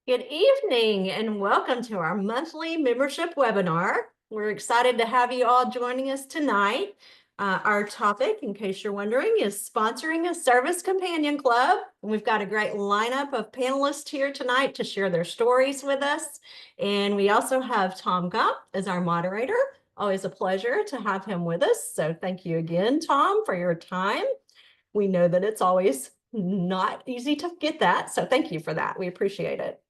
Good evening and welcome to our monthly membership webinar. We're excited to have you all joining us tonight. Our topic, in case you're wondering, is sponsoring a service companion club. We've got a great lineup of panelists here tonight to share their stories with us. And we also have Tom Gump as our moderator. Always a pleasure to have him with us. So thank you again, Tom, for your time. We know that it's always not easy to get that. So thank you for that. We appreciate it.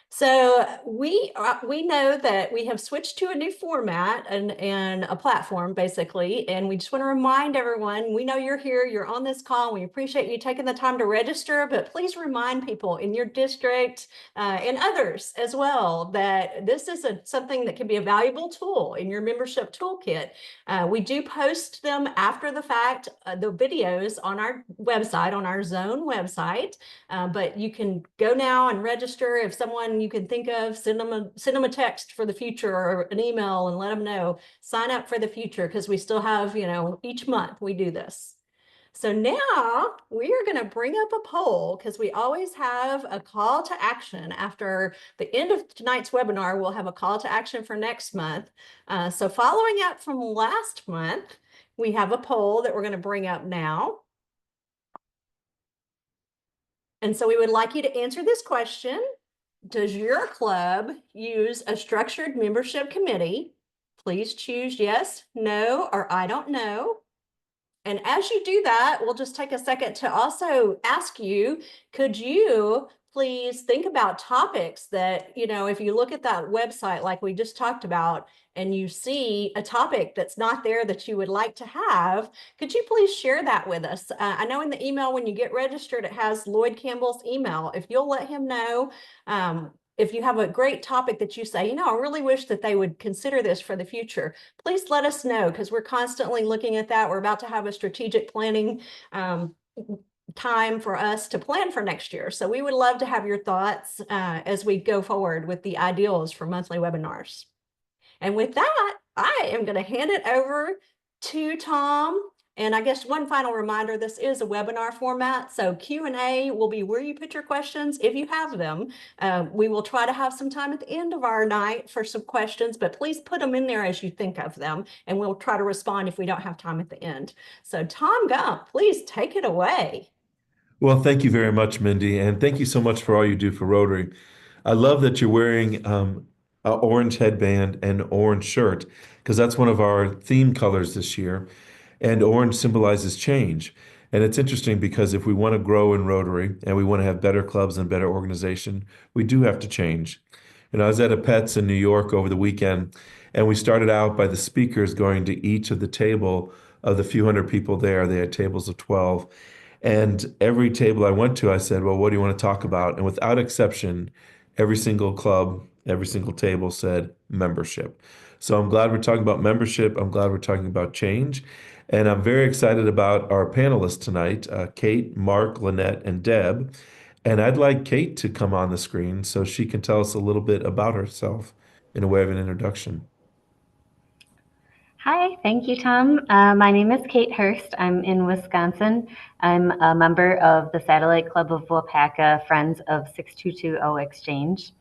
So we know that we have switched to a new format and a platform basically, and we just want to remind everyone, we know you're here, you're on this call, we appreciate you taking the time to register, but please remind people in your district and others as well that this is something that can be a valuable tool in your membership toolkit. We do post them after the fact, the videos on our website, on our Zone website. But you can go now and register. If someone you can think of, send them a text for the future or an email and let them know. Sign up for the future because we still have, each month we do this. So now we are going to bring up a poll because we always have a call to action. After the end of tonight's webinar, we'll have a call to action for next month. So following up from last month, we have a poll that we're going to bring up now. And so we would like you to answer this question. Does your club use a structured membership committee? Please choose yes, no, or I don't know. And as you do that, we'll just take a second to also ask you, could you please think about topics that, if you look at that website like we just talked about, and you see a topic that's not there that you would like to have, could you please share that with us? I know in the email when you get registered, it has Lloyd Campbell's email. If you'll let him know, if you have a great topic that you say, I really wish that they would consider this for the future, please let us know because we're constantly looking at that. We're about to have a strategic planning time for us to plan for next year. So we would love to have your thoughts as we go forward with the ideals for monthly webinars. And with that, I am going to hand it over to Tom. And I guess one final reminder, this is a webinar format, so Q&A will be where you put your questions if you have them. We will try to have some time at the end of our night for some questions, but please put them in there as you think of them, and we'll try to respond if we don't have time at the end. So Tom Gump, please take it away. Well, thank you very much, Mindy, and thank you so much for all you do for Rotary. I love that you're wearing an orange headband and orange shirt because that's one of our theme colors this year, and orange symbolizes change. And it's interesting because if we want to grow in Rotary and we want to have better clubs and better organization, we do have to change. I was at a Pets in New York over the weekend, and we started out by the speakers going to each of the table of the few hundred people there. They had tables of 12. And every table I went to, I said, well, what do you want to talk about? And without exception, every single club, every single table said membership. So I'm glad we're talking about membership. I'm glad we're talking about change. And I'm very excited about our panelists tonight, Kate, Mark, Lynette, and Deb. And I'd like Kate to come on the screen so she can tell us a little bit about herself in a way of an introduction. Hi, thank you, Tom. My name is Kate Hurst. I'm in Wisconsin. I'm a member of the Satellite Club of Waupaca, Friends of 6220 Exchange.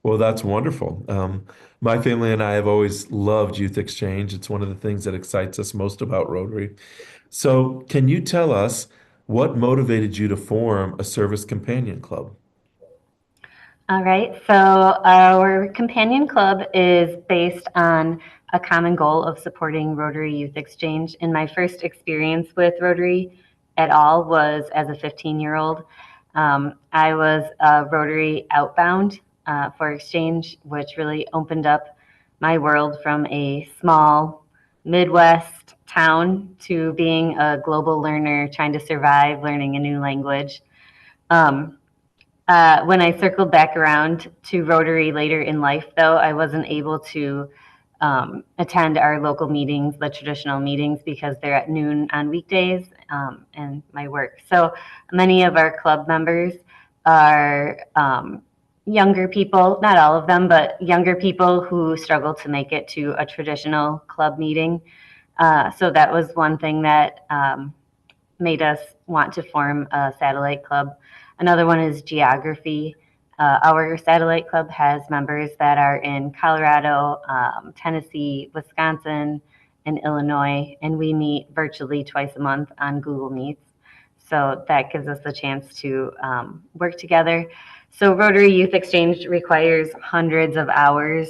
Well, that's wonderful. My family and I have always loved Youth Exchange. It's one of the things that excites us most about Rotary. So, can you tell us what motivated you to form a service companion club? All right, so our companion club is based on a common goal of supporting Rotary Youth Exchange. And my first experience with Rotary at all was as a 15-year-old. I was a Rotary outbound for exchange, which really opened up my world from a small Midwest town to being a global learner trying to survive learning a new language. When I circled back around to Rotary later in life, though, I wasn't able to attend our local meetings, the traditional meetings, because they're at noon on weekdays and my work. So many of our club members are younger people, not all of them, but younger people who struggle to make it to a traditional club meeting. So that was one thing that made us want to form a satellite club. Another one is geography. Our satellite club has members that are in Colorado, Tennessee, Wisconsin, and Illinois, and we meet virtually twice a month on Google Meets. So that gives us a chance to work together. So Rotary Youth Exchange requires hundreds of hours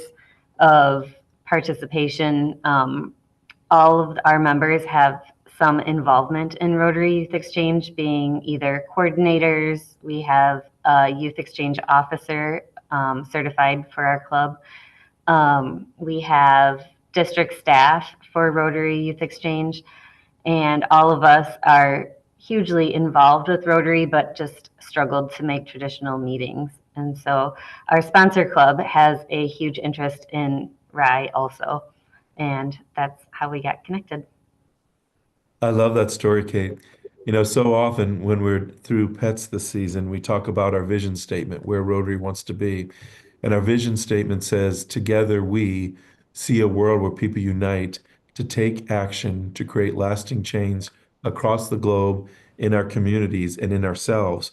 of participation. All of our members have some involvement in Rotary Youth Exchange, being either coordinators. We have a youth exchange officer certified for our club. We have district staff for Rotary Youth Exchange, and all of us are hugely involved with Rotary, but just struggled to make traditional meetings. And so our sponsor club has a huge interest in RYE also, and that's how we got connected. I love that story, Kate. So often when we're through pets this season, we talk about our vision statement, where Rotary wants to be. And our vision statement says, together we see a world where people unite to take action to create lasting change across the globe, in our communities, and in ourselves.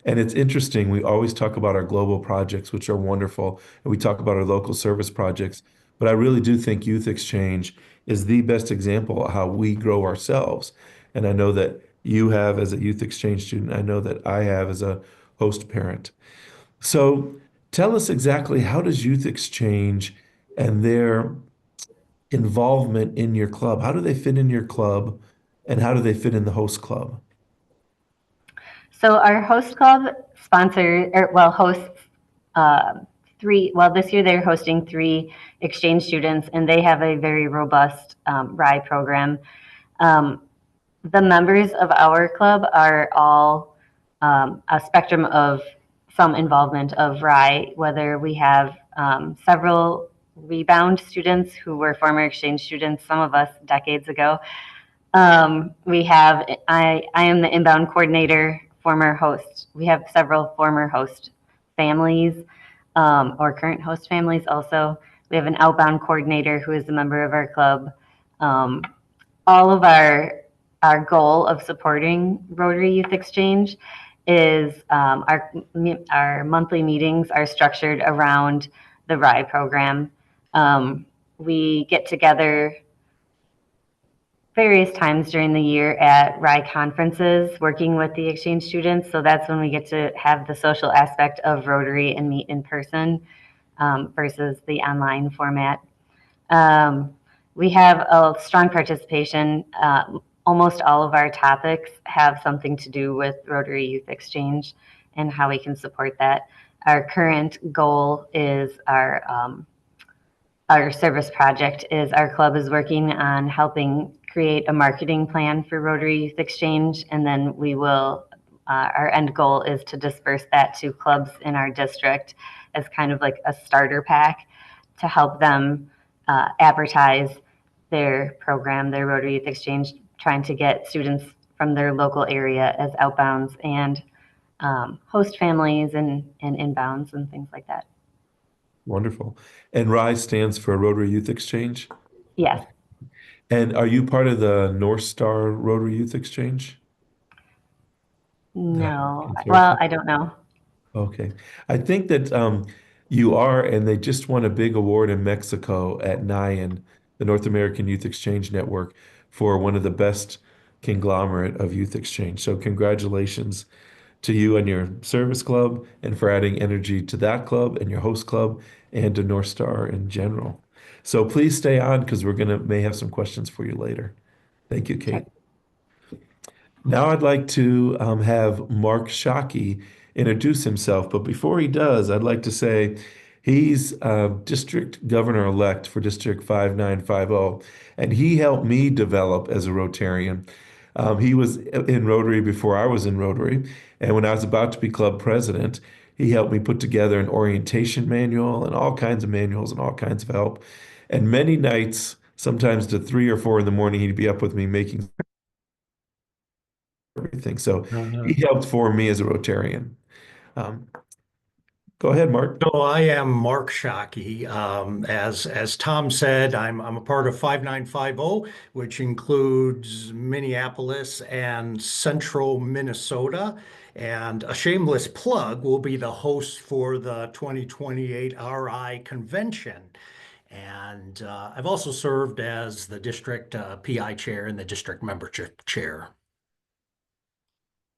And it's interesting, we always talk about our global projects, which are wonderful, and we talk about our local service projects. But I really do think Youth Exchange is the best example of how we grow ourselves. And I know that you have as a Youth Exchange student, I know that I have as a host parent. So tell us exactly, how does Youth Exchange and their involvement in your club, how do they fit in your club, and how do they fit in the host club? So our host club hosts this year they're hosting 3 exchange students, and they have a very robust RYE program. The members of our club are all a spectrum of some involvement of RYE, whether we have several rebound students who were former exchange students, some of us decades ago. I am the inbound coordinator, former host. We have several former host families or current host families also. We have an outbound coordinator who is a member of our club. All of our goal of supporting Rotary Youth Exchange is our monthly meetings are structured around the RYE program. We get together various times during the year at RYE conferences working with the exchange students. So that's when we get to have the social aspect of Rotary and meet in person versus the online format. We have a strong participation. Almost all of our topics have something to do with Rotary Youth Exchange and how we can support that. Our current goal is our service project is our club is working on helping create a marketing plan for Rotary Youth Exchange, and then we will, our end goal is to disperse that to clubs in our district as kind of like a starter pack to help them advertise their program, their Rotary Youth Exchange, trying to get students from their local area as outbounds and host families and inbounds and things like that. Wonderful. And RYE stands for Rotary Youth Exchange? Yes. And are you part of the North Star Rotary Youth Exchange? No. Consortium? Well, I don't know. Okay. I think that you are, and they just won a big award in Mexico at NIAN, the North American Youth Exchange Network, for one of the best conglomerate of youth exchange. So congratulations to you and your service club, and for adding energy to that club and your host club and to North Star in general. So please stay on, because may have some questions for you later. Thank you, Kate. Now I'd like to have Mark Shockey introduce himself, but before he does, I'd like to say he's district governor-elect for District 5950, and he helped me develop as a Rotarian. He was in Rotary before I was in Rotary, and when I was about to be club president, he helped me put together an orientation manual and all kinds of manuals and all kinds of help. And many nights, sometimes to 3 or 4 in the morning, he'd be up with me making everything. So he helped form me as a Rotarian. Go ahead, Mark. So I am Mark Shockey. As Tom said, I'm a part of 5950, which includes Minneapolis and Central Minnesota. And a shameless plug, will be the host for the 2028 RI convention. And I've also served as the district PI chair and the district membership chair.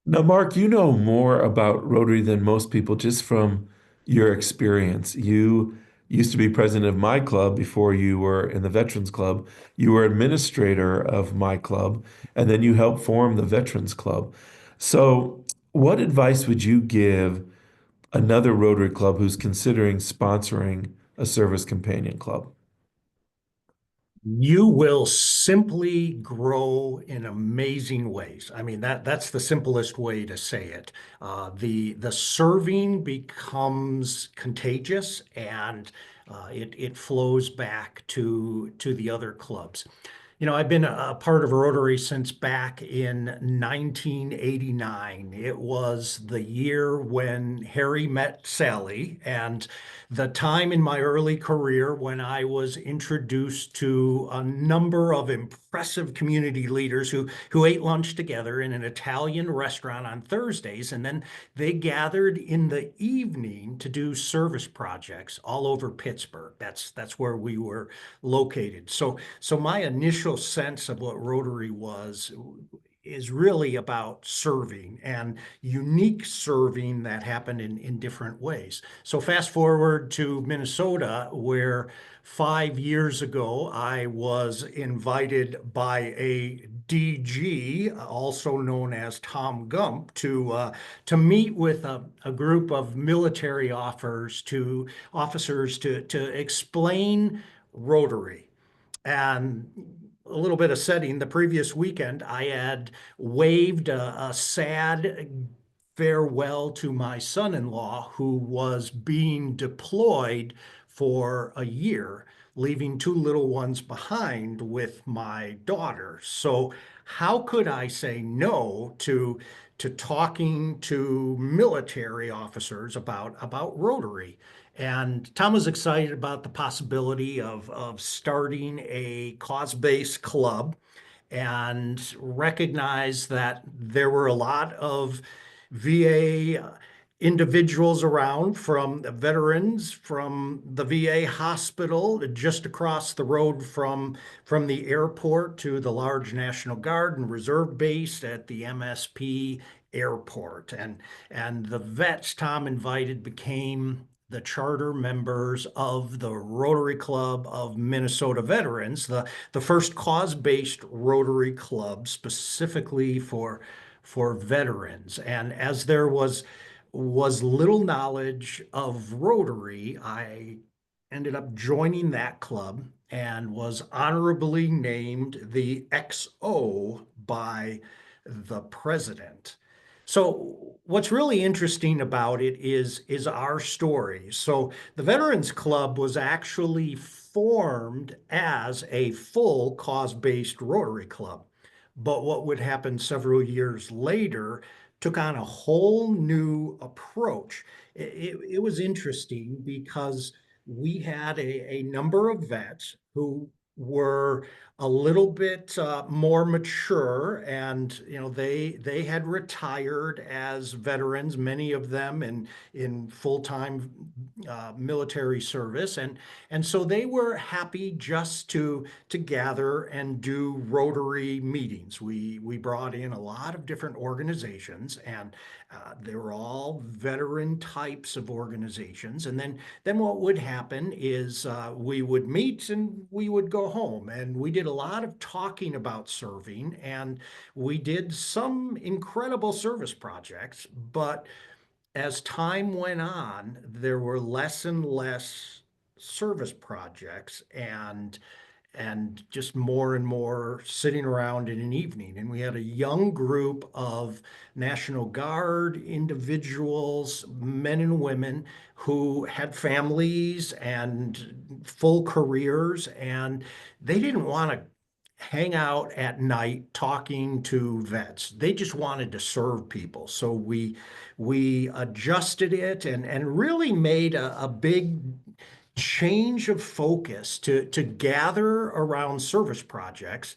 Now, Mark, you know more about Rotary than most people just from your experience. You used to be president of my club before you were in the Veterans Club. You were administrator of my club, and then you helped form the Veterans Club. So, what advice would you give another Rotary Club who's considering sponsoring a service companion club? You will simply grow in amazing ways. I mean, that's the simplest way to say it. The serving becomes contagious, and it flows back to the other clubs. You know, I've been a part of Rotary since back in 1989. It was the year when Harry met Sally, and the time in my early career when I was introduced to a number of impressive community leaders who ate lunch together in an Italian restaurant on Thursdays, and then they gathered in the evening to do service projects all over Pittsburgh. That's where we were located. So my initial sense of what Rotary was is really about serving, and unique serving that happened in different ways. So fast forward to Minnesota, where 5 years ago I was invited by a DG, also known as Tom Gump, to meet with a group of military officers to explain Rotary. And a little bit of setting, the previous weekend, I had waved a sad farewell to my son-in-law, who was being deployed for a year, leaving two little ones behind with my daughter. So how could I say no to talking to military officers about Rotary? And Tom was excited about the possibility of starting a cause-based club, and recognized that there were a lot of VA individuals around, from the veterans, from the VA hospital just across the road from the airport, to the large National Guard and Reserve base at the MSP airport. And the vets Tom invited became the charter members of the Rotary Club of Minnesota Veterans, the first cause-based Rotary club specifically for veterans. And as there was little knowledge of Rotary, I ended up joining that club and was honorably named the XO by the president. So what's really interesting about it is our story. So the Veterans Club was actually formed as a full cause-based Rotary Club. But what would happen several years later took on a whole new approach. It was interesting because we had a number of vets who were a little bit more mature, and they had retired as veterans, many of them in full-time military service, and so they were happy just to gather and do Rotary meetings. We brought in a lot of different organizations, and they were all veteran types of organizations. And then what would happen is we would meet and we would go home, and we did a lot of talking about serving, and we did some incredible service projects. But as time went on, there were less and less service projects, and just more and more sitting around in an evening. And we had a young group of National Guard individuals, men and women, who had families and full careers, and they didn't want to hang out at night talking to vets. They just wanted to serve people. So we adjusted it and really made a big change of focus to gather around service projects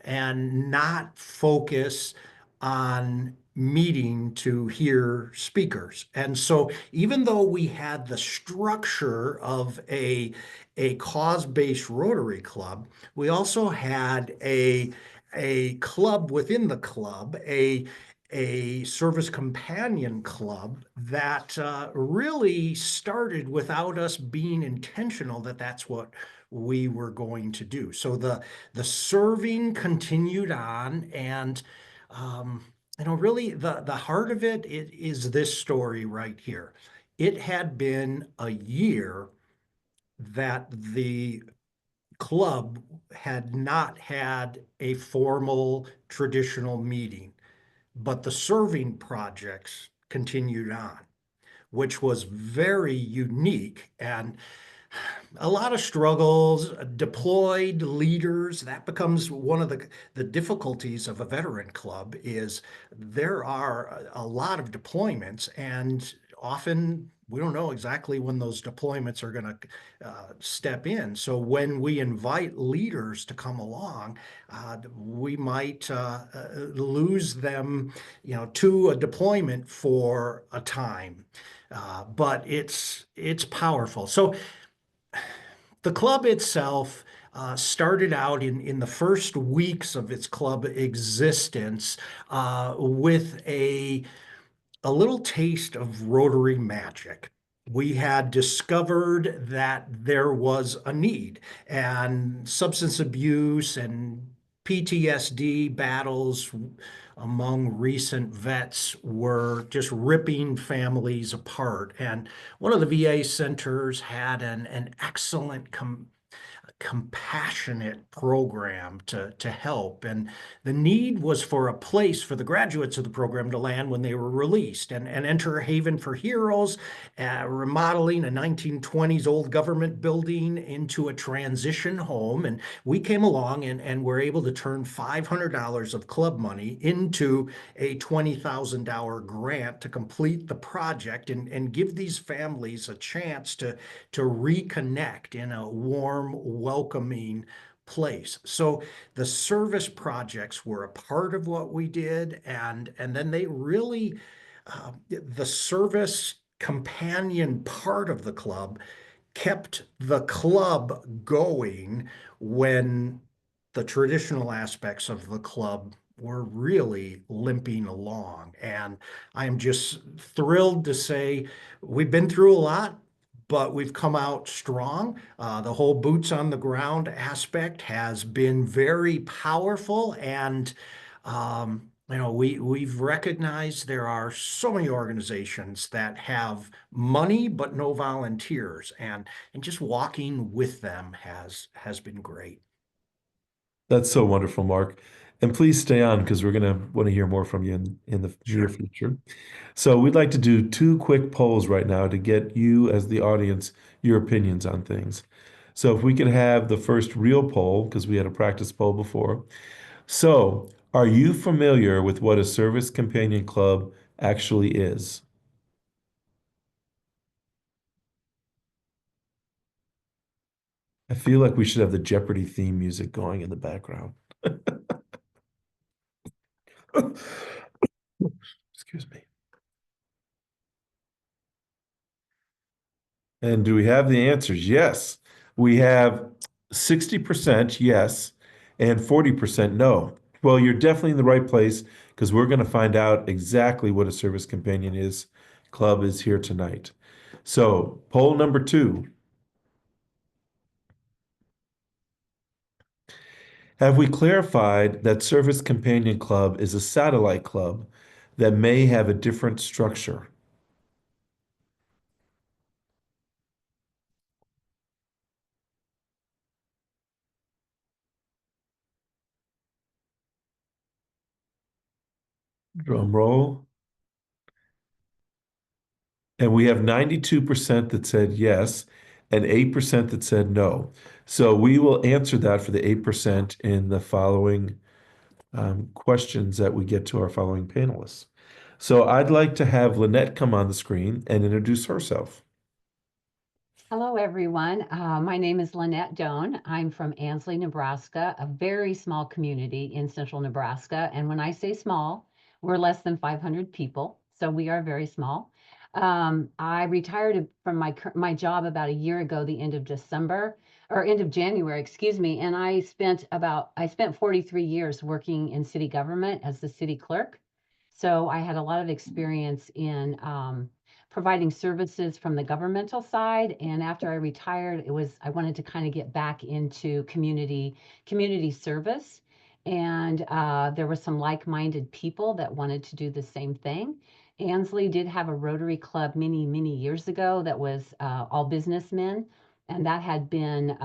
and not focus on meeting to hear speakers. And so even though we had the structure of a cause-based Rotary Club, we also had a club within the club, a service companion club that really started without us being intentional that that's what we were going to do. So the serving continued on, and really the heart of it is this story right here. It had been a year that the club had not had a formal traditional meeting, but the serving projects continued on, which was very unique and a lot of struggles, deployed leaders. That becomes one of the difficulties of a veteran club is there are a lot of deployments, and often we don't know exactly when those deployments are going to step in. So when we invite leaders to come along, we might lose them, to a deployment for a time. But it's powerful. So the club itself started out in the first weeks of its club existence with a little taste of Rotary magic. We had discovered that there was a need, and substance abuse and PTSD battles among recent vets were just ripping families apart. And one of the VA centers had an excellent compassionate program to help. And the need was for a place for the graduates of the program to land when they were released and enter a haven for heroes, remodeling a 1920s old government building into a transition home. And we came along and were able to turn $500 of club money into a $20,000 grant to complete the project and give these families a chance to reconnect in a warm, welcoming place. So the service projects were a part of what we did, and then they really the service companion part of the club kept the club going when the traditional aspects of the club were really limping along. And I'm just thrilled to say we've been through a lot, but we've come out strong. The whole boots on the ground aspect has been very powerful. And, we've recognized there are so many organizations that have money, but no volunteers. And just walking with them has been great. That's so wonderful, Mark. And please stay on because we're going to want to hear more from you in the near Sure. future. So we'd like to do two quick polls right now to get you as the audience your opinions on things. So if we could have the first real poll, because we had a practice poll before. So are you familiar with what a service companion club actually is? I feel like we should have the Jeopardy theme music going in the background. Excuse me. And do we have the answers? Yes. We have 60% yes and 40% no. Well, you're definitely in the right place because we're going to find out exactly what a service companion is. Club is here tonight. So, poll number 2. Have we clarified that Service Companion Club is a satellite club that may have a different structure? Drum roll. And we have 92% that said yes and 8% that said no. So we will answer that for the 8% in the following questions that we get to our following panelists. So I'd like to have Lynette come on the screen and introduce herself. Hello, everyone. My name is Lynette Doan. I'm from Ansley, Nebraska, a very small community in central Nebraska. And when I say small, we're less than 500 people, so we are very small. I retired from my job about a year ago, the end of December, or end of January, excuse me. And I spent 43 years working in city government as the city clerk. So I had a lot of experience in providing services from the governmental side. And after I retired, I wanted to kind of get back into community service. And there were some like-minded people that wanted to do the same thing. Ansley did have a Rotary Club many, many years ago that was all businessmen, and that had been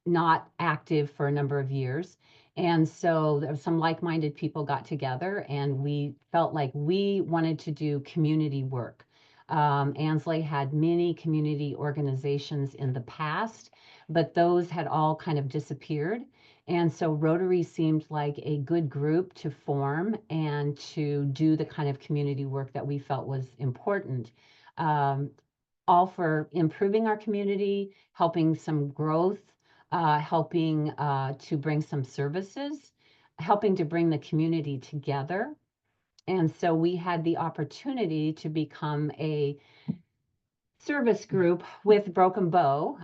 not active for a number of years. And so there were some like-minded people got together, and we felt like we wanted to do community work. Ansley had many community organizations in the past, but those had all kind of disappeared. And so Rotary seemed like a good group to form and to do the kind of community work that we felt was important. All for improving our community, helping some growth, helping to bring some services, helping to bring the community together. And so we had the opportunity to become a service group with Broken Bow,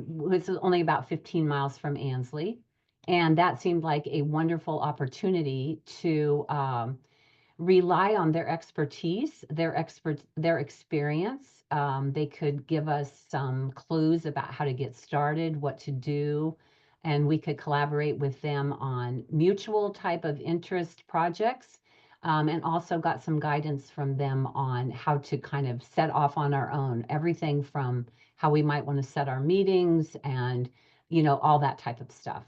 which is only about 15 miles from Ansley. And that seemed like a wonderful opportunity to rely on their expertise, their experience. They could give us some clues about how to get started, what to do, and we could collaborate with them on mutual type of interest projects. And also got some guidance from them on how to kind of set off on our own, everything from how we might want to set our meetings and, all that type of stuff.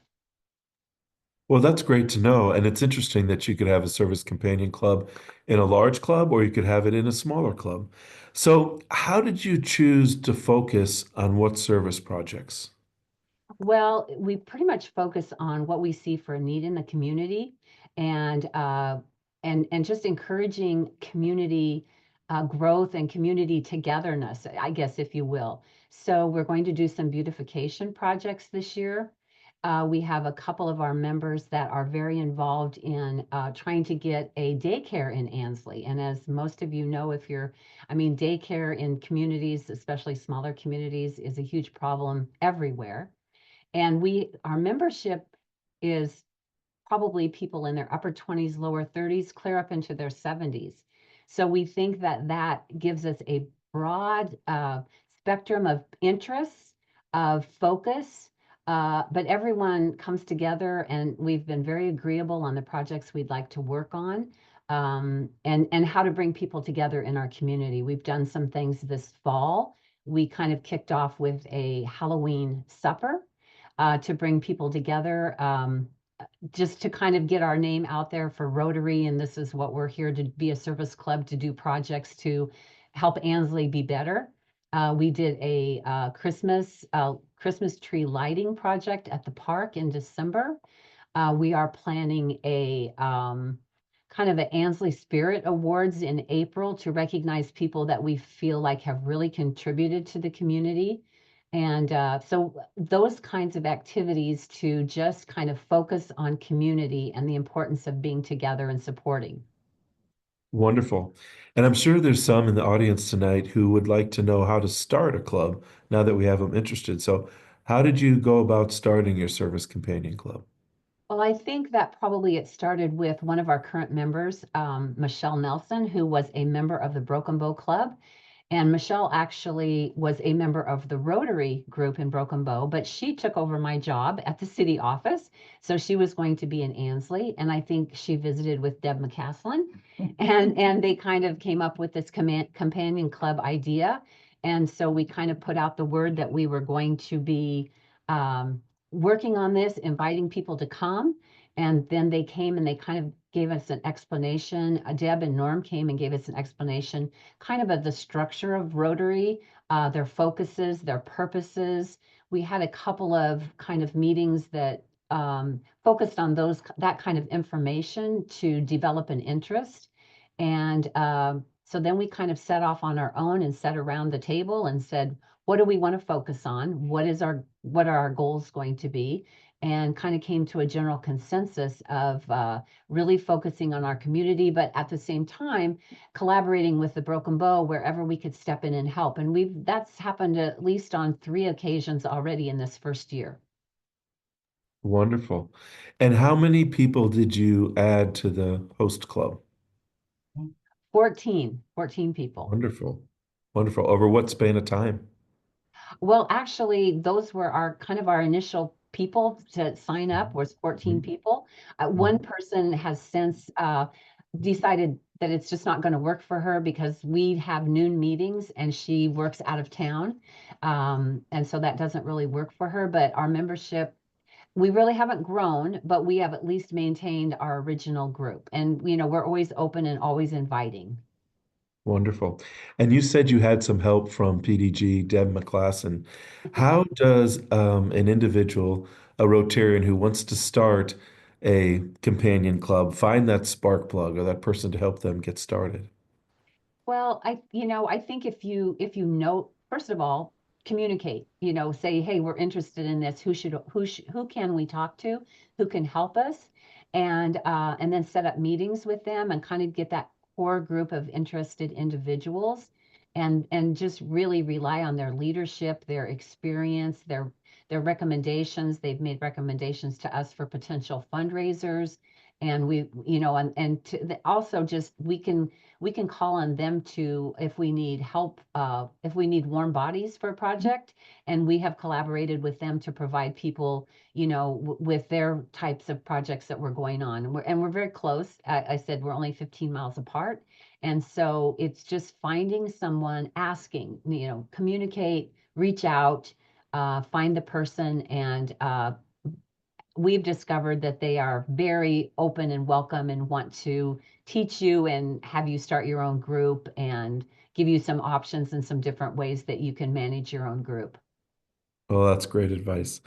Well, that's great to know. And it's interesting that you could have a service companion club in a large club or you could have it in a smaller club. So, how did you choose to focus on what service projects? Well, we pretty much focus on what we see for a need in the community, and just encouraging community growth and community togetherness, I guess, if you will. So we're going to do some beautification projects this year. We have a couple of our members that are very involved in trying to get a daycare in Ansley. And as most of you know, daycare in communities, especially smaller communities, is a huge problem everywhere. And our membership is probably people in their upper 20s, lower 30s, clear up into their 70s. So we think that gives us a broad spectrum of interests, of focus, but everyone comes together, and we've been very agreeable on the projects we'd like to work on, and how to bring people together in our community. We've done some things this fall. We kind of kicked off with a Halloween supper to bring people together, just to kind of get our name out there for Rotary. And this is what we're here to be, a service club to do projects to help Ansley be better. We did a Christmas tree lighting project at the park in December. We are planning a kind of an Ansley Spirit Awards in April to recognize people that we feel like have really contributed to the community. And so those kinds of activities to just kind of focus on community and the importance of being together and supporting. Wonderful. And I'm sure there's some in the audience tonight who would like to know how to start a club now that we have them interested. So, how did you go about starting your service companion club? Well, I think that probably it started with one of our current members, Michelle Nelson, who was a member of the Broken Bow Club. And Michelle actually was a member of the Rotary group in Broken Bow, but she took over my job at the city office. So she was going to be in Ansley. And I think she visited with Deb McCaslin, and they kind of came up with this companion club idea. And so we kind of put out the word that we were going to be working on this, inviting people to come. And then they came and they kind of gave us an explanation. Deb and Norm came and gave us an explanation kind of the structure of Rotary, their focuses, their purposes. We had a couple of kind of meetings that focused on that kind of information to develop an interest. And so then we kind of set off on our own and sat around the table and said, what do we want to focus on? What are our goals going to be? And kind of came to a general consensus of really focusing on our community, but at the same time, collaborating with the Broken Bow wherever we could step in and help. And that's happened at least on 3 occasions already in this first year. Wonderful. And how many people did you add to the host club? 14 people. Wonderful. Wonderful. Over what span of time? Well, actually, those were our initial people to sign up was 14 people. One person has since decided that it's just not going to work for her because we have noon meetings and she works out of town. And so that doesn't really work for her, but our membership, we really haven't grown, but we have at least maintained our original group. And, we're always open and always inviting. Wonderful. And you said you had some help from PDG, Deb McClassen. How does an individual, a Rotarian who wants to start a companion club, find that spark plug or that person to help them get started? Well, I think if you know, first of all, communicate, say, hey, we're interested in this. Who can we talk to? Who can help us? And then set up meetings with them and kind of get that core group of interested individuals and just really rely on their leadership, their experience, their recommendations. They've made recommendations to us for potential fundraisers. And also just we can call on them if we need help, if we need warm bodies for a project. And we have collaborated with them to provide people, with their types of projects that we're going on. And we're very close. I said we're only 15 miles apart. And so it's just finding someone, asking, communicate, reach out, find the person, and we've discovered that they are very open and welcome and want to teach you and have you start your own group and give you some options and some different ways that you can manage your own group. Well, that's great advice.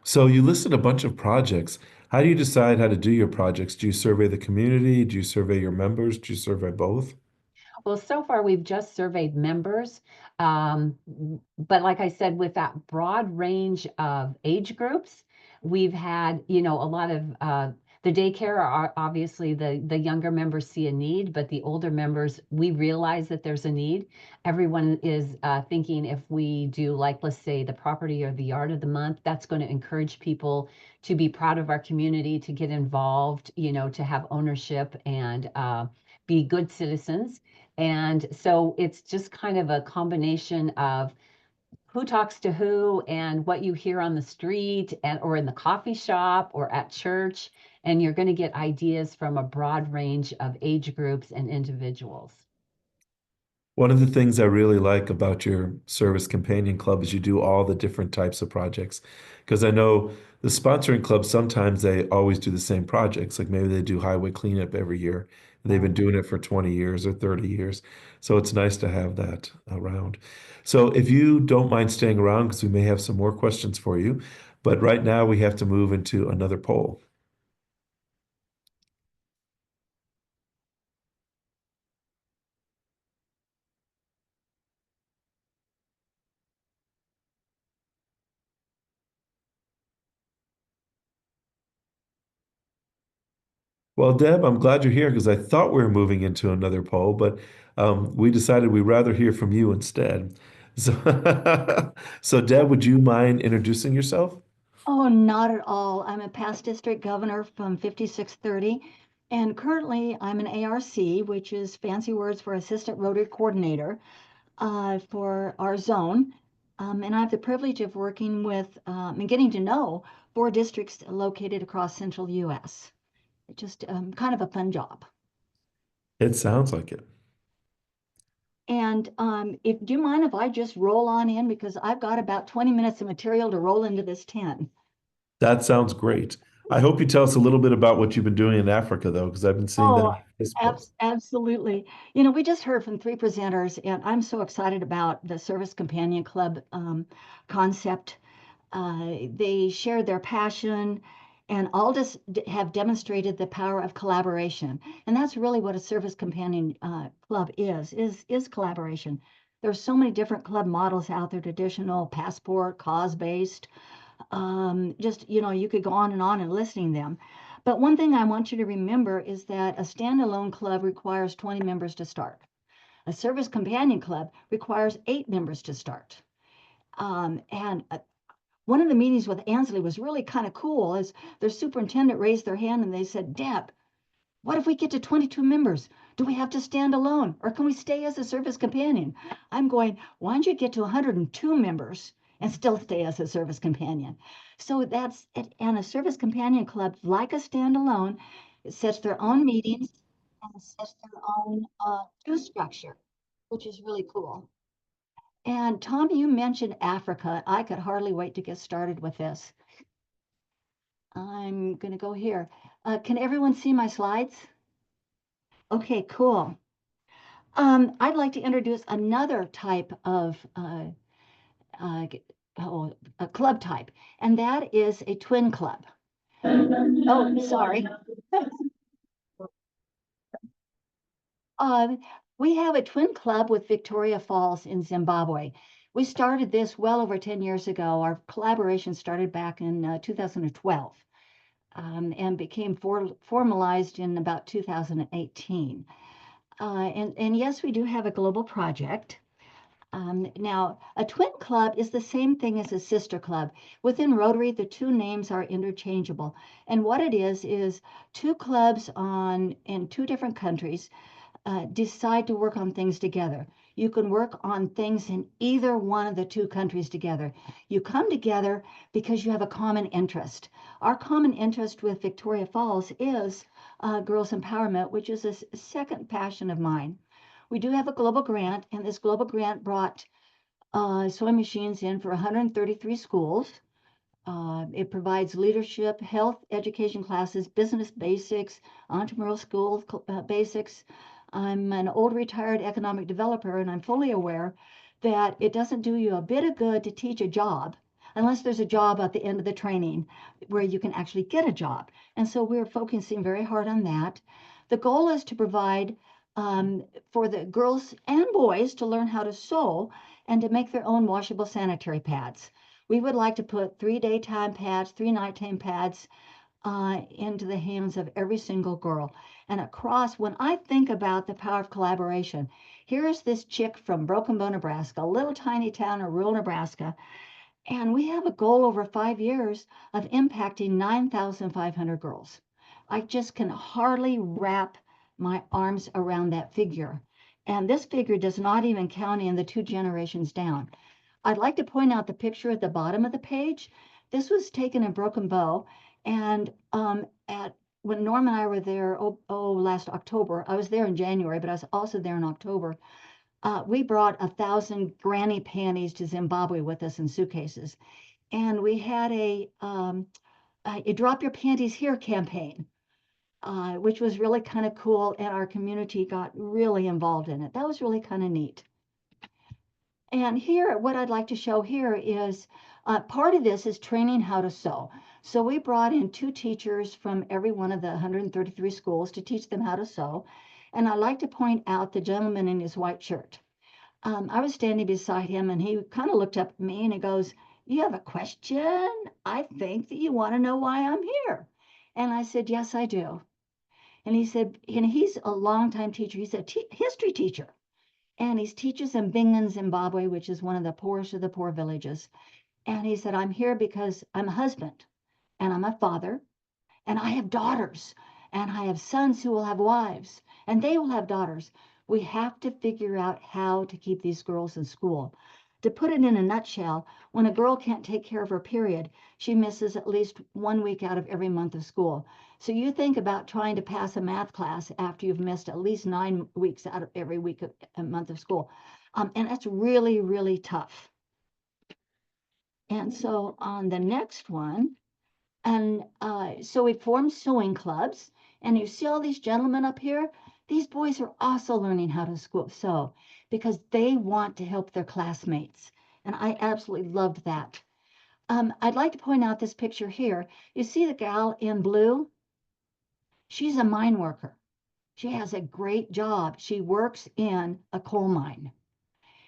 So you listed a bunch of projects. How do you decide how to do your projects? Do you survey the community? Do you survey your members? Do you survey both? Well, so far we've just surveyed members. But like I said, with that broad range of age groups, we've had, a lot of the daycare are obviously the younger members see a need, but the older members, we realize that there's a need. Everyone is thinking if we do, like, let's say the property or the yard of the month, that's going to encourage people to be proud of our community, to get involved, to have ownership and be good citizens. And so it's just kind of a combination of who talks to who and what you hear on the street or in the coffee shop or at church. And you're going to get ideas from a broad range of age groups and individuals. One of the things I really like about your Service Companion Club is you do all the different types of projects. Because I know the sponsoring clubs, sometimes they always do the same projects. Like maybe they do highway cleanup every year. They've been doing it for 20 years or 30 years. So it's nice to have that around. So if you don't mind staying around, because we may have some more questions for you. But right now we have to move into another poll. Well, Deb, I'm glad you're here because I thought we were moving into another poll, but we decided we'd rather hear from you instead. So, so Deb, would you mind introducing yourself? Oh, not at all. I'm a past district governor from 5630, and currently I'm an ARC, which is fancy words for Assistant Rotary Coordinator for our zone. And I have the privilege of working with and getting to know 4 districts located across central US. It's just kind of a fun job. It sounds like it. And do you mind if I just roll on in, because I've got about 20 minutes of material to roll into this 10. That sounds great. I hope you tell us a little bit about what you've been doing in Africa, though, because I've been seeing that Oh, on Facebook. absolutely. You know, we just heard from three presenters, and I'm so excited about the Service Companion Club concept. They shared their passion and all just have demonstrated the power of collaboration. And that's really what a Service Companion Club is collaboration. There's so many different club models out there, traditional, passport, cause-based. Just, you know, you could go on and listing them. But one thing I want you to remember is that a standalone club requires 20 members to start. A Service Companion Club requires 8 members to start. And one of the meetings with Ansley was really kind of cool as their superintendent raised their hand and they said, Deb, what if we get to 22 members? Do we have to stand alone or can we stay as a service companion? I'm going, why don't you get to 102 members and still stay as a service companion? So that's it. And a service companion club, like a standalone, it sets their own meetings and sets their own due structure, which is really cool. And Tom, you mentioned Africa. I could hardly wait to get started with this. I'm going to go here. Can everyone see my slides? Okay, cool. I'd like to introduce another type of a club type, and that is a twin club. Oh, sorry. Uh, we have a twin club with Victoria Falls in Zimbabwe. We started this well over 10 years ago. Our collaboration started back in 2012 and became formalized in about 2018. And yes, we do have a global project. Now, a twin club is the same thing as a sister club. Within Rotary, the two names are interchangeable. And what it is two clubs in two different countries decide to work on things together. You can work on things in either one of the two countries together. You come together because you have a common interest. Our common interest with Victoria Falls is girls empowerment, which is a second passion of mine. We do have a global grant, and this global grant brought sewing machines in for 133 schools. It provides leadership, health, education classes, business basics, entrepreneurial school basics. I'm an old retired economic developer, and I'm fully aware that it doesn't do you a bit of good to teach a job unless there's a job at the end of the training where you can actually get a job. And so we're focusing very hard on that. The goal is to provide for the girls and boys to learn how to sew and to make their own washable sanitary pads. We would like to put 3 daytime pads, 3 nighttime pads into the hands of every single girl. And across, when I think about the power of collaboration, here's this chick from Broken Bow, Nebraska, a little tiny town in rural Nebraska, and we have a goal over 5 years of impacting 9,500 girls. I just can hardly wrap my arms around that figure. And this figure does not even count in the 2 generations down. I'd like to point out the picture at the bottom of the page. This was taken in Broken Bow, and when Norm and I were there last October, I was there in January, but I was also there in October. We brought 1,000 granny panties to Zimbabwe with us in suitcases, and we had a Drop Your Panties Here campaign, which was really kind of cool, and our community got really involved in it. That was really kind of neat. And here, what I'd like to show here is part of this is training how to sew. So we brought in 2 teachers from every one of the 133 schools to teach them how to sew. And I'd like to point out the gentleman in his white shirt. I was standing beside him and he kind of looked up at me and he goes, "You have a question? I think that you want to know why I'm here." And I said, "Yes, I do." And he said, and he's a longtime teacher. He's a history teacher. And he teaches in Bingen, Zimbabwe, which is one of the poorest of the poor villages. And he said, "I'm here because I'm a husband and I'm a father and I have daughters and I have sons who will have wives and they will have daughters. We have to figure out how to keep these girls in school." To put it in a nutshell, when a girl can't take care of her period, she misses at least 1 week out of every month of school. So you think about trying to pass a math class after you've missed at least 9 weeks out of every week of a month of school. And that's really, really tough. And so on the next one, And so we formed sewing clubs. And you see all these gentlemen up here? These boys are also learning how to sew because they want to help their classmates. And I absolutely loved that. I'd like to point out this picture here. You see the gal in blue? She's a mine worker. She has a great job. She works in a coal mine.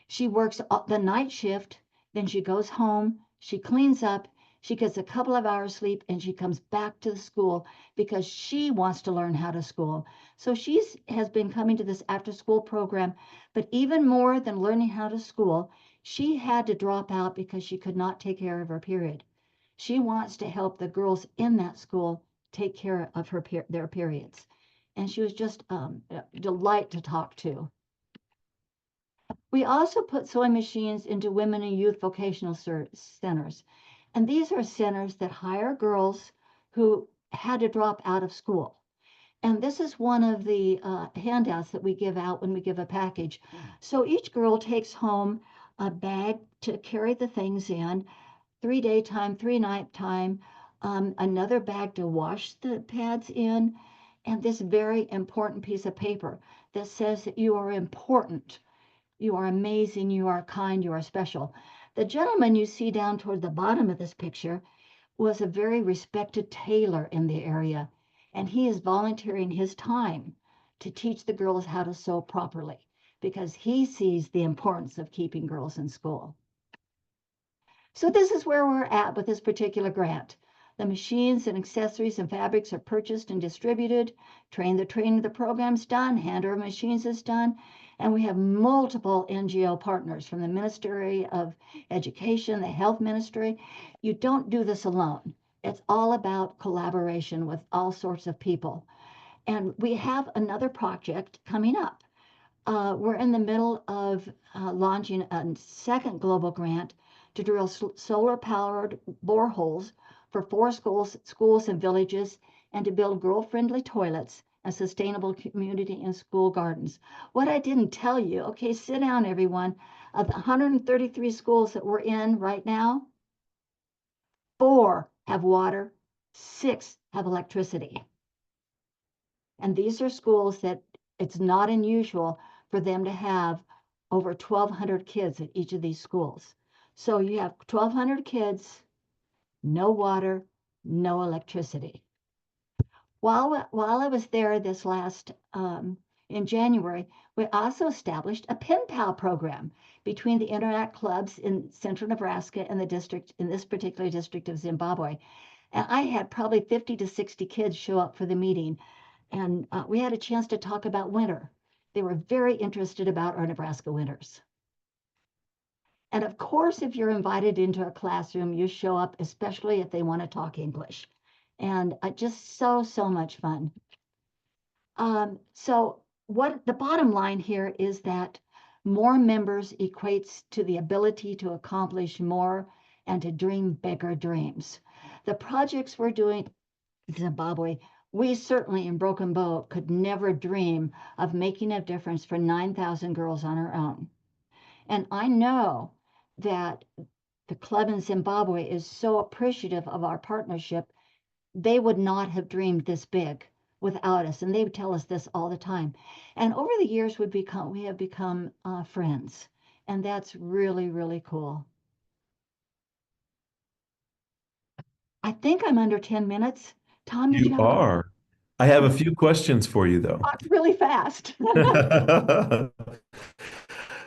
She works the night shift, then she goes home, she cleans up, she gets a couple of hours sleep, and she comes back to the school because she wants to learn how to school. So she has been coming to this after school program, but even more than learning how to school, she had to drop out because she could not take care of her period. She wants to help the girls in that school take care of their periods. And she was just a delight to talk to. We also put sewing machines into women and youth vocational centers. And these are centers that hire girls who had to drop out of school. And this is one of the handouts that we give out when we give a package. So each girl takes home a bag to carry the things in, 3-day time, 3-night time, another bag to wash the pads in, and this very important piece of paper that says that you are important. You are amazing, you are kind, you are special. The gentleman you see down toward the bottom of this picture was a very respected tailor in the area, and he is volunteering his time to teach the girls how to sew properly because he sees the importance of keeping girls in school. So this is where we're at with this particular grant. The machines and accessories and fabrics are purchased and distributed. The training of the program's done. Handover of machines is done. And we have multiple NGO partners from the Ministry of Education, the Health Ministry. You don't do this alone. It's all about collaboration with all sorts of people. And we have another project coming up. We're in the middle of launching a second global grant to drill solar-powered boreholes for 4 schools and villages, and to build girl-friendly toilets and sustainable community and school gardens. What I didn't tell you, okay, sit down, everyone. Of the 133 schools that we're in right now, 4 have water, 6 have electricity. And these are schools that it's not unusual for them to have over 1,200 kids at each of these schools. So you have 1,200 kids, no water, no electricity. While I was there this last, in January, we also established a pen pal program between the Interact clubs in central Nebraska and the district, in this particular district of Zimbabwe. And I had probably 50 to 60 kids show up for the meeting. And we had a chance to talk about winter. They were very interested about our Nebraska winters. And of course, if you're invited into a classroom, you show up, especially if they want to talk English. And just so much fun. So what the bottom line here is that more members equates to the ability to accomplish more and to dream bigger dreams. The projects we're doing in Zimbabwe, we certainly in Broken Bow could never dream of making a difference for 9,000 girls on our own. And I know that the club in Zimbabwe is so appreciative of our partnership. They would not have dreamed this big without us, and they would tell us this all the time. And over the years, we have become friends, and that's really, really cool. I think I'm under 10 minutes. Tom, did you You have are. I have a few questions for you, though. talked really fast?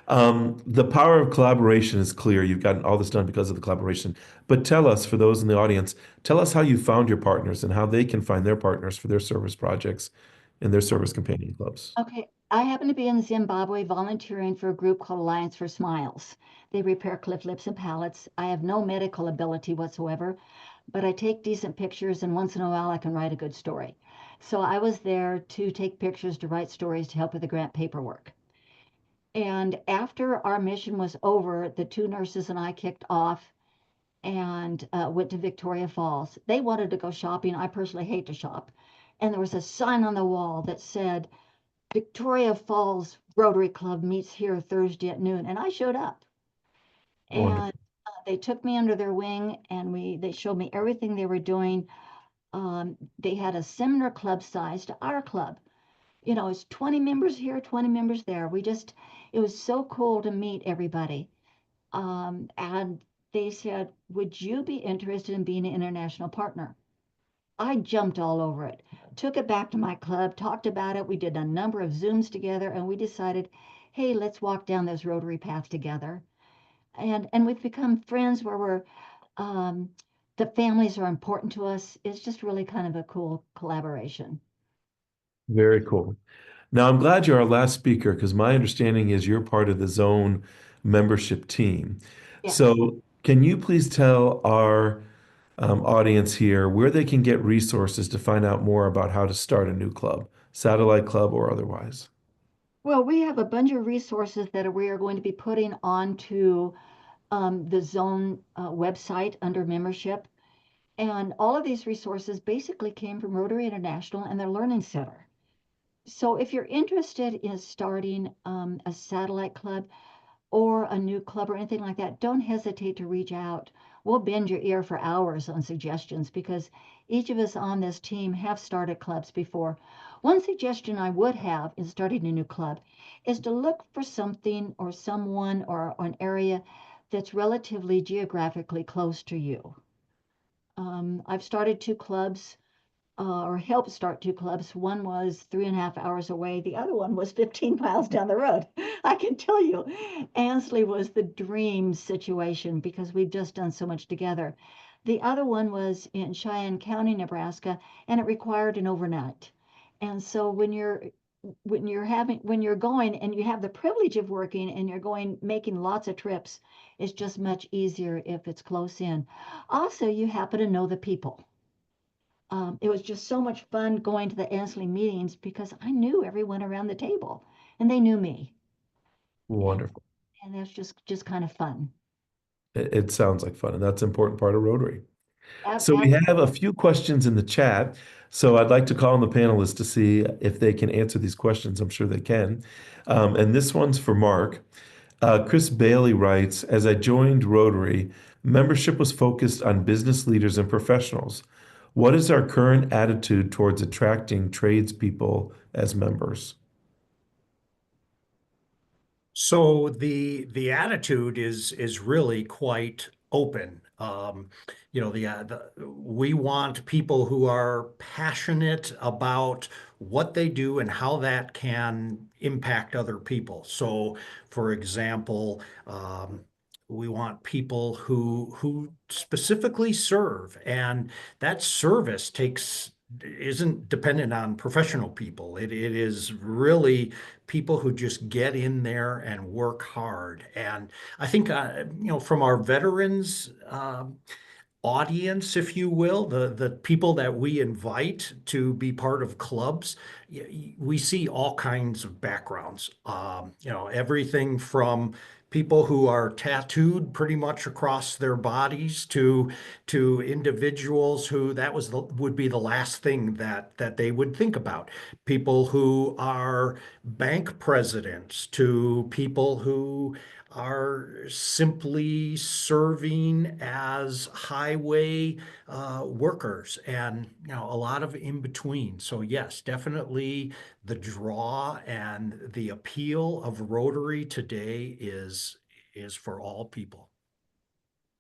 The power of collaboration is clear. You've gotten all this done because of the collaboration. But tell us, for those in the audience, tell us how you found your partners and how they can find their partners for their service projects and their service companion clubs. Okay, I happen to be in Zimbabwe volunteering for a group called Alliance for Smiles. They repair cliff lips and palates. I have no medical ability whatsoever, but I take decent pictures, and once in a while I can write a good story. So I was there to take pictures, to write stories, to help with the grant paperwork. And after our mission was over, the 2 nurses and I kicked off and went to Victoria Falls. They wanted to go shopping. I personally hate to shop. And there was a sign on the wall that said, Victoria Falls Rotary Club meets here Thursday at noon. And I showed up. And Wonderful. They took me under their wing and they showed me everything they were doing. They had a similar club size to our club. You know, it's 20 members here, 20 members there. It was so cool to meet everybody. And they said, would you be interested in being an international partner? I jumped all over it, took it back to my club, talked about it. We did a number of Zooms together and we decided, hey, let's walk down this Rotary path together. And we've become friends where the families are important to us. It's just really kind of a cool collaboration. Very cool. Now, I'm glad you're our last speaker because my understanding is you're part of the Zone membership team. Yes. So, can you please tell our audience here where they can get resources to find out more about how to start a new club, satellite club or otherwise? Well, we have a bunch of resources that we are going to be putting onto the Zone website under membership. And all of these resources basically came from Rotary International and their Learning Center. So if you're interested in starting a satellite club or a new club or anything like that, don't hesitate to reach out. We'll bend your ear for hours on suggestions because each of us on this team have started clubs before. One suggestion I would have in starting a new club is to look for something or someone or an area that's relatively geographically close to you. I've started two clubs or helped start two clubs. One was 3.5 hours away. The other one was 15 miles down the road. I can tell you, Ansley was the dream situation because we've just done so much together. The other one was in Cheyenne County, Nebraska, and it required an overnight. And so when you're going and you have the privilege of working and you're going making lots of trips, it's just much easier if it's close in. Also, you happen to know the people. It was just so much fun going to the Ansley meetings because I knew everyone around the table and they knew me. Wonderful. And that's just kind of fun. It sounds like fun, and that's an important part of Rotary. Ab- So we ab- have a few questions in the chat. So I'd like to call on the panelists to see if they can answer these questions. I'm sure they can. And this one's for Mark. Chris Bailey writes, as I joined Rotary, membership was focused on business leaders and professionals. What is our current attitude towards attracting tradespeople as members? So the attitude is really quite open. You know, we want people who are passionate about what they do and how that can impact other people. So, for example, we want people who specifically serve, and that service isn't dependent on professional people. It is really people who just get in there and work hard. And I think, you know, from our veterans audience, if you will, the people that we invite to be part of clubs, we see all kinds of backgrounds. You know, everything from people who are tattooed pretty much across their bodies to individuals who would be the last thing that they would think about. People who are bank presidents to people who are simply serving as highway workers, and you know, a lot of in between. So yes, definitely the draw and the appeal of Rotary today is for all people.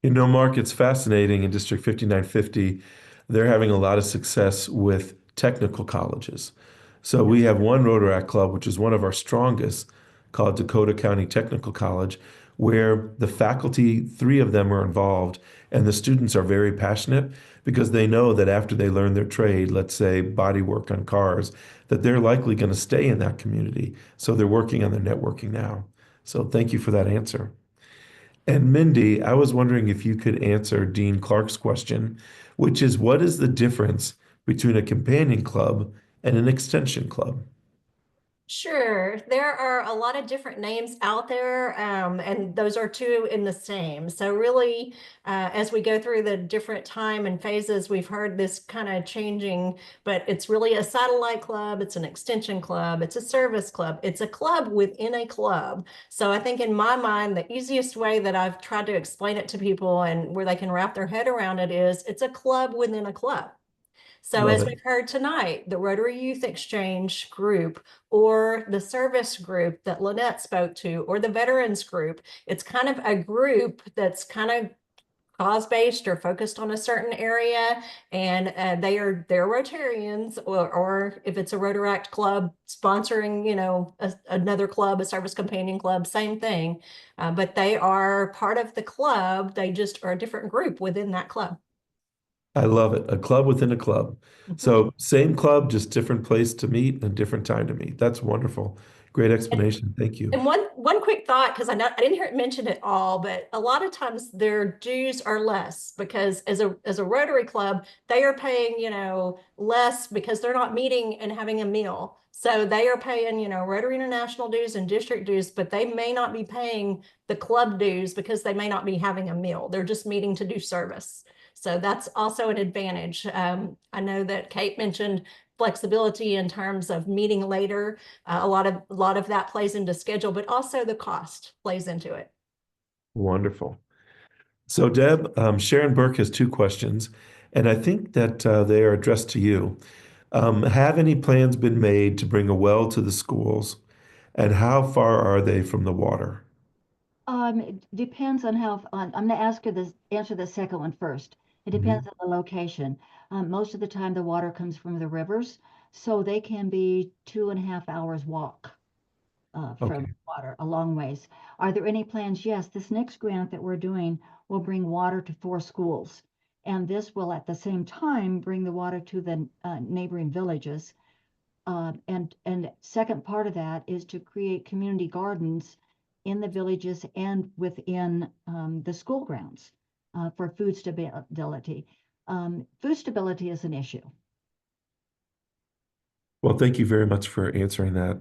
You know, Mark, it's fascinating in District 5950, they're having a lot of success with technical colleges. So we have one Rotaract club, which is one of our strongest, called Dakota County Technical College, where the faculty, 3 of them are involved, and the students are very passionate because they know that after they learn their trade, let's say body work on cars, that they're likely going to stay in that community. So they're working on their networking now. So thank you for that answer. And Mindy, I was wondering if you could answer Dean Clark's question, which is what is the difference between a companion club and an extension club? Sure, there are a lot of different names out there, and those are two in the same. So really, as we go through the different time and phases, we've heard this kind of changing, but it's really a satellite club, it's an extension club, it's a service club, it's a club within a club. So I think in my mind, the easiest way that I've tried to explain it to people and where they can wrap their head around it is it's a club within a club. So Love as it. we've heard tonight, the Rotary Youth Exchange group or the service group that Lynette spoke to, or the veterans group, it's kind of a group that's kind of cause-based or focused on a certain area, and they're Rotarians, or if it's a Rotaract club sponsoring, another club, a service companion club, same thing. But they are part of the club. They just are a different group within that club. I love it. A club within a club. So same club, just different place to meet and different time to meet. That's wonderful. Great explanation. Thank you. And one quick thought, because I didn't hear it mentioned at all, but a lot of times their dues are less because as a Rotary club, they are paying, less because they're not meeting and having a meal. So they are paying, Rotary International dues and district dues, but they may not be paying the club dues because they may not be having a meal. They're just meeting to do service. So that's also an advantage. I know that Kate mentioned flexibility in terms of meeting later. A lot of that plays into schedule, but also the cost plays into it. Wonderful. So Deb, Sharon Burke has two questions, and I think that they are addressed to you. Have any plans been made to bring a well to the schools, and how far are they from the water? It depends on I'm gonna answer the second one first. It depends on the location. Most of the time, the water comes from the rivers, so they can be 2.5 hours walk from Okay, water, a long ways. Are there any plans? Yes, this next grant that we're doing will bring water to 4 schools. And this will at the same time bring the water to the neighboring villages. And second part of that is to create community gardens in the villages and within the school grounds for food stability. Food stability is an issue. well, thank you very much for answering that.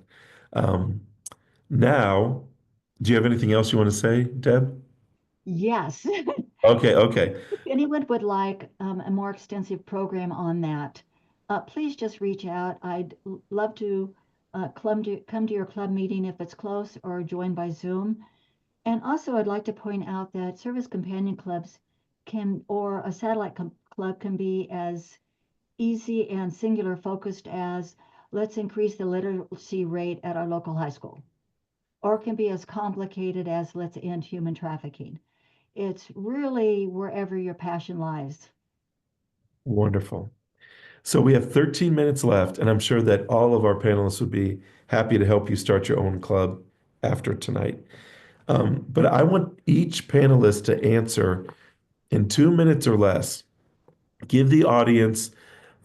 Um, Now, do you have anything else you want to say, Deb? Yes. Okay, okay. If anyone would like a more extensive program on that, please just reach out. I'd love to come to your club meeting if it's close or join by Zoom. And also, I'd like to point out that service companion clubs or a satellite club can be as easy and singular focused as let's increase the literacy rate at our local high school, or it can be as complicated as let's end human trafficking. It's really wherever your passion lies. Wonderful. So we have 13 minutes left, and I'm sure that all of our panelists would be happy to help you start your own club after tonight. But I want each panelist to answer in 2 minutes or less. Give the audience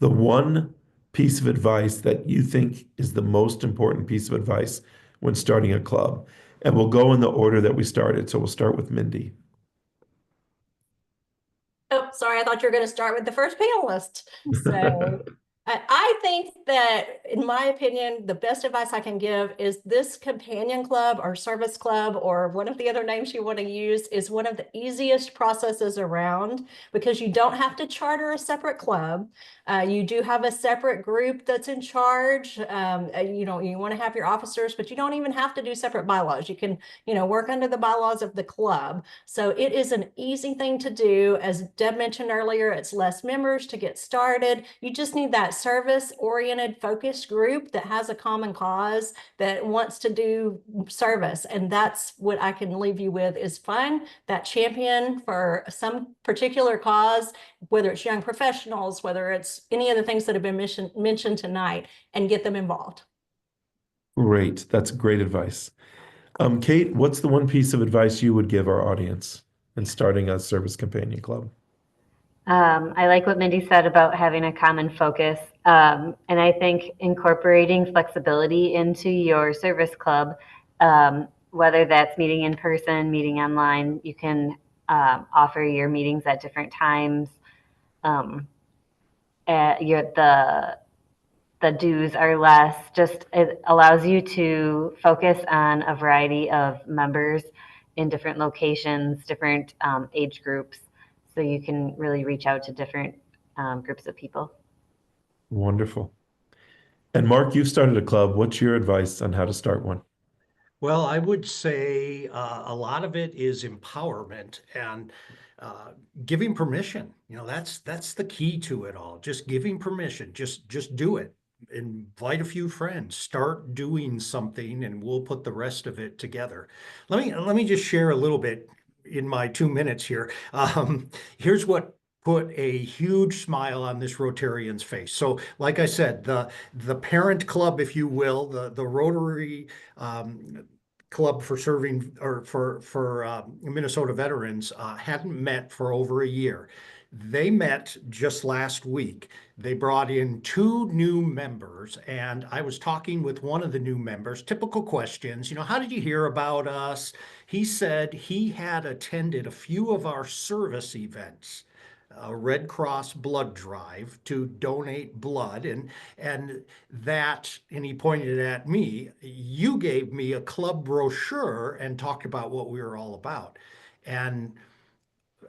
the one piece of advice that you think is the most important piece of advice when starting a club. And we'll go in the order that we started. So we'll start with Mindy. Oh, sorry, I thought you were going to start with the first panelist. So I think that, in my opinion, the best advice I can give is this companion club or service club or one of the other names you want to use is one of the easiest processes around because you don't have to charter a separate club. You do have a separate group that's in charge. You want to have your officers, but you don't even have to do separate bylaws. You can, work under the bylaws of the club. So it is an easy thing to do. As Deb mentioned earlier, it's less members to get started. You just need that service-oriented focused group that has a common cause that wants to do service. And that's what I can leave you with is find that champion for some particular cause, whether it's young professionals, whether it's any of the things that have been mentioned tonight, and get them involved. Great. That's great advice. Kate, what's the one piece of advice you would give our audience in starting a service companion club? I like what Mindy said about having a common focus. And I think incorporating flexibility into your service club, whether that's meeting in person, meeting online, you can offer your meetings at different times. The the dues are less. Just it allows you to focus on a variety of members in different locations, different age groups, so you can really reach out to different groups of people. Wonderful. And Mark, you've started a club. What's your advice on how to start one? Well, I would say a lot of it is empowerment and giving permission. You know, that's the key to it all. Just giving permission. Just do it. Invite a few friends. Start doing something, and we'll put the rest of it together. Let me just share a little bit in my 2 minutes here. Here's what put a huge smile on this Rotarian's face. So, like I said, the parent club, if you will, the Rotary Club for serving or for Minnesota veterans hadn't met for over a year. They met just last week. They brought in 2 new members, and I was talking with one of the new members. Typical questions, you know, how did you hear about us? He said he had attended a few of our service events, a Red Cross blood drive to donate blood, and he pointed at me. You gave me a club brochure and talked about what we were all about, and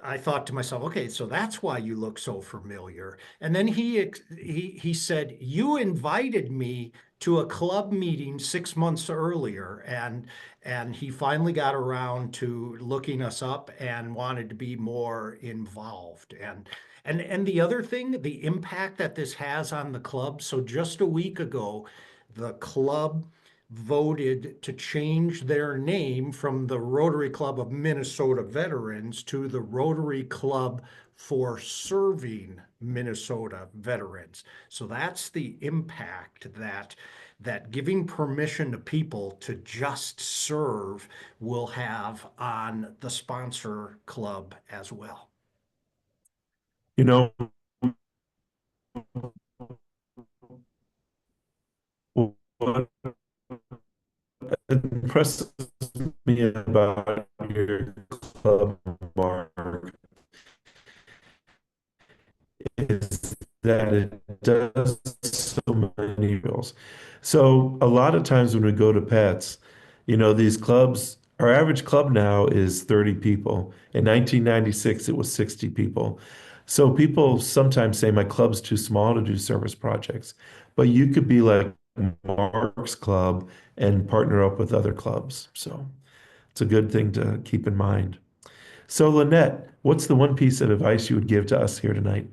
I thought to myself, okay, so that's why you look so familiar. And then he said, you invited me to a club meeting 6 months earlier, and he finally got around to looking us up and wanted to be more involved. And the other thing, the impact that this has on the club. So just a week ago, the club voted to change their name from the Rotary Club of Minnesota Veterans to the Rotary Club for Serving Minnesota Veterans. So that's the impact that giving permission to people to just serve will have on the sponsor club as well. You know, what impresses me about your club, Mark, is that it does so many roles. So a lot of times when we go to pets, you know, these clubs, our average club now is 30 people. In 1996, it was 60 people. So people sometimes say my club's too small to do service projects, but you could be like Mark's club and partner up with other clubs. So it's a good thing to keep in mind. So Lynette, what's the one piece of advice you would give to us here tonight?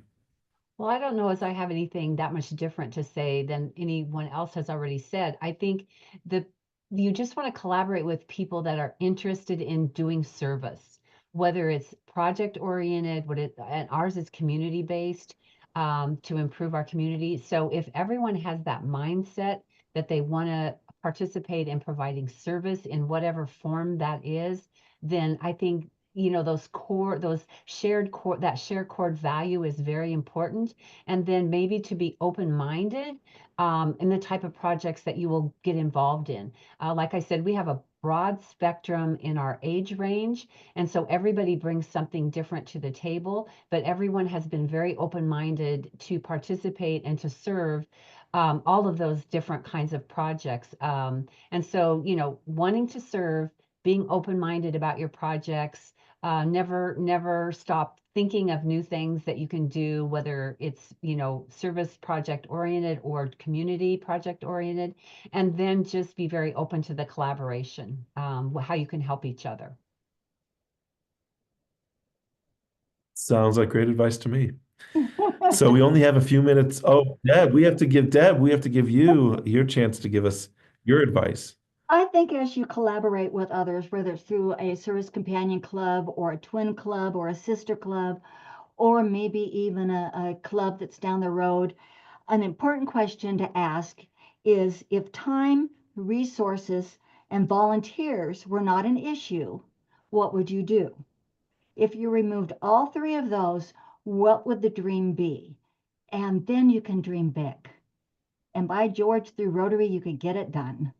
Well, I don't know as I have anything that much different to say than anyone else has already said. I think that you just want to collaborate with people that are interested in doing service, whether it's project oriented, and ours is community based, to improve our community. So if everyone has that mindset that they want to participate in providing service in whatever form that is, then I think those shared core, that shared core value is very important. And then maybe to be open-minded in the type of projects that you will get involved in. Like I said, we have a broad spectrum in our age range, and so everybody brings something different to the table, but everyone has been very open-minded to participate and to serve all of those different kinds of projects. And so, wanting to serve, being open-minded about your projects, never stop thinking of new things that you can do, whether it's, service project oriented or community project oriented, and then just be very open to the collaboration, how you can help each other. Sounds like great advice to me. So we only have a few minutes. Oh, Deb, we have to give you your chance to give us your advice. I think as you collaborate with others, whether it's through a service companion club or a twin club or a sister club, or maybe even a club that's down the road, an important question to ask is if time, resources, and volunteers were not an issue, what would you do? If you removed all 3 of those, what would the dream be? And then you can dream big. And by George, through Rotary, you can get it done.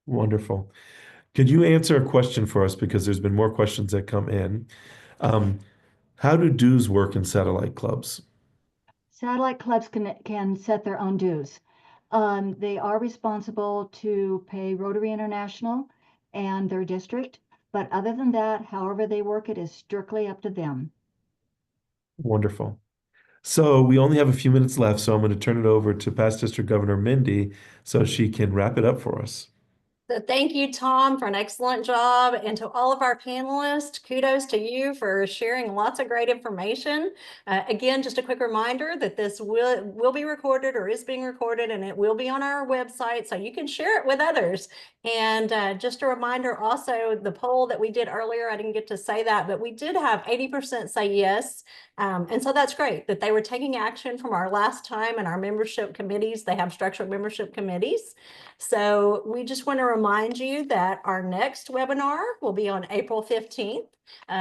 Wonderful. Could you answer a question for us because there's been more questions that come in? How do dues work in satellite clubs? Satellite clubs can set their own dues. They are responsible to pay Rotary International and their district, but other than that, however they work it is strictly up to them. Wonderful. So we only have a few minutes left, so I'm going to turn it over to Past District Governor Mindy so she can wrap it up for us. So thank you, Tom, for an excellent job. And to all of our panelists, kudos to you for sharing lots of great information. Again, just a quick reminder that this will be recorded or is being recorded, and it will be on our website, so you can share it with others. And just a reminder also, the poll that we did earlier, I didn't get to say that, but we did have 80% say yes. And so that's great that they were taking action from our last time in our membership committees. They have structured membership committees. So we just want to remind you that our next webinar will be on April 15th.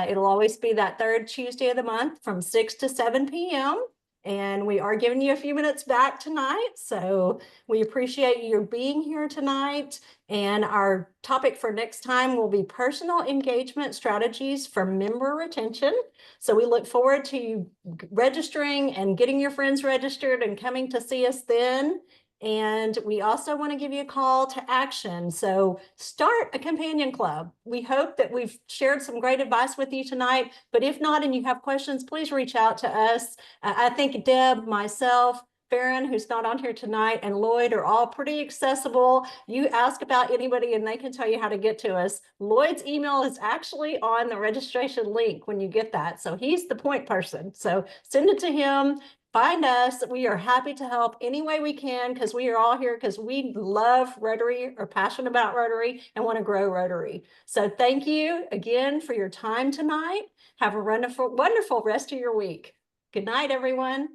It'll always be that third Tuesday of the month from 6 to 7 p.m. And we are giving you a few minutes back tonight. So we appreciate you being here tonight. And our topic for next time will be personal engagement strategies for member retention. So we look forward to you registering and getting your friends registered and coming to see us then. And we also want to give you a call to action. So start a companion club. We hope that we've shared some great advice with you tonight, but if not, and you have questions, please reach out to us. I think Deb, myself, Farron, who's not on here tonight, and Lloyd are all pretty accessible. You ask about anybody and they can tell you how to get to us. Lloyd's email is actually on the registration link when you get that. So he's the point person. So send it to him. Find us. We are happy to help any way we can because we are all here because we love Rotary, are passionate about Rotary, and want to grow Rotary. So thank you again for your time tonight. Have a wonderful rest of your week. Good night, everyone.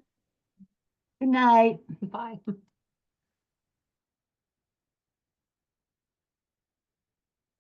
Good night. Bye.